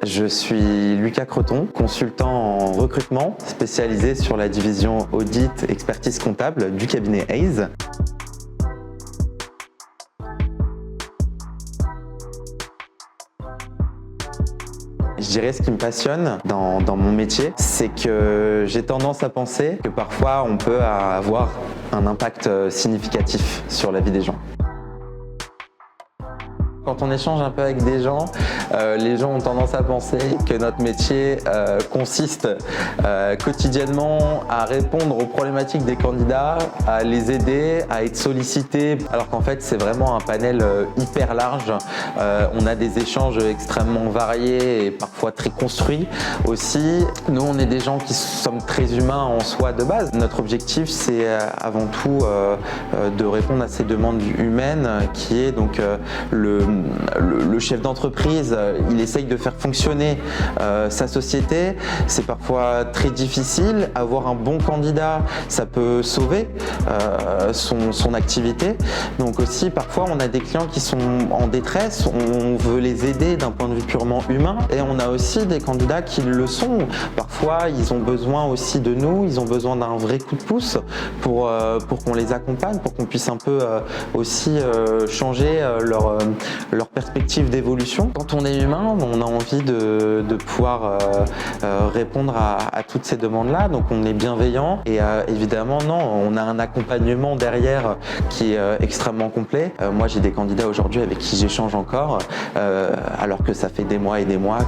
Je suis Lucas Creton, consultant en recrutement spécialisé sur la division audit expertise comptable du cabinet Hays. Je dirais ce qui me passionne dans mon métier, c'est que j'ai tendance à penser que parfois on peut avoir un impact significatif sur la vie des gens. Quand on échange un peu avec des gens, les gens ont tendance à penser que notre métier consiste quotidiennement à répondre aux problématiques des candidats, à les aider, à être sollicités, alors qu'en fait c'est vraiment un panel hyper large. On a des échanges extrêmement variés et parfois très construits aussi. Nous on est des gens qui sommes très humains en soi de base. Notre objectif c'est avant tout de répondre à ces demandes humaines qui est donc le chef d'entreprise, il essaye de faire fonctionner sa société. C'est parfois très difficile. Avoir un bon candidat, ça peut sauver son activité. Donc aussi, parfois, on a des clients qui sont en détresse. On veut les aider d'un point de vue purement humain. Et on a aussi des candidats qui le sont. Parfois, ils ont besoin aussi de nous. Ils ont besoin d'un vrai coup de pouce pour qu'on les accompagne, pour qu'on puisse un peu aussi changer leur perspective d'évolution. Quand on est humain, on a envie de pouvoir répondre à toutes ces demandes-là, donc on est bienveillant et évidemment non, on a un accompagnement derrière qui est extrêmement complet. Moi j'ai des candidats aujourd'hui avec qui j'échange encore, alors que ça fait des mois et des mois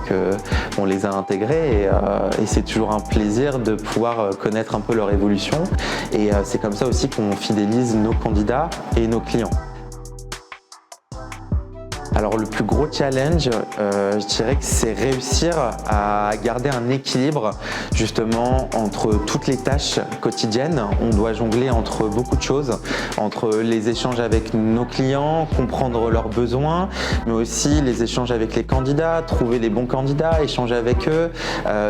qu'on les a intégrés et c'est toujours un plaisir de pouvoir connaître un peu leur évolution et c'est comme ça aussi qu'on fidélise nos candidats et nos clients. Alors le plus gros challenge, je dirais que c'est réussir à garder un équilibre justement entre toutes les tâches quotidiennes. On doit jongler entre beaucoup de choses, entre les échanges avec nos clients, comprendre leurs besoins, mais aussi les échanges avec les candidats, trouver les bons candidats, échanger avec eux,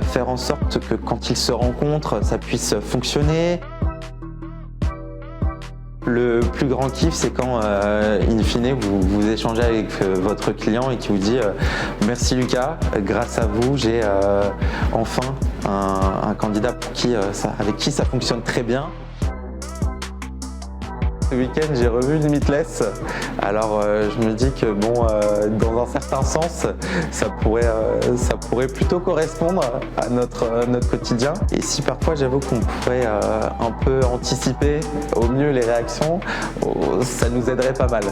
faire en sorte que quand ils se rencontrent, ça puisse fonctionner. Le plus grand kiff, c'est quand, in fine, vous échangez avec votre client et qui vous dit merci Lucas, grâce à vous, j'ai enfin un candidat avec qui ça fonctionne très bien. Ce week-end, j'ai revu Limitless. Alors, je me dis que bon, dans un certain sens, ça pourrait plutôt correspondre à notre quotidien. Et si parfois, j'avoue qu'on pourrait un peu anticiper au mieux les réactions, ça nous aiderait pas mal.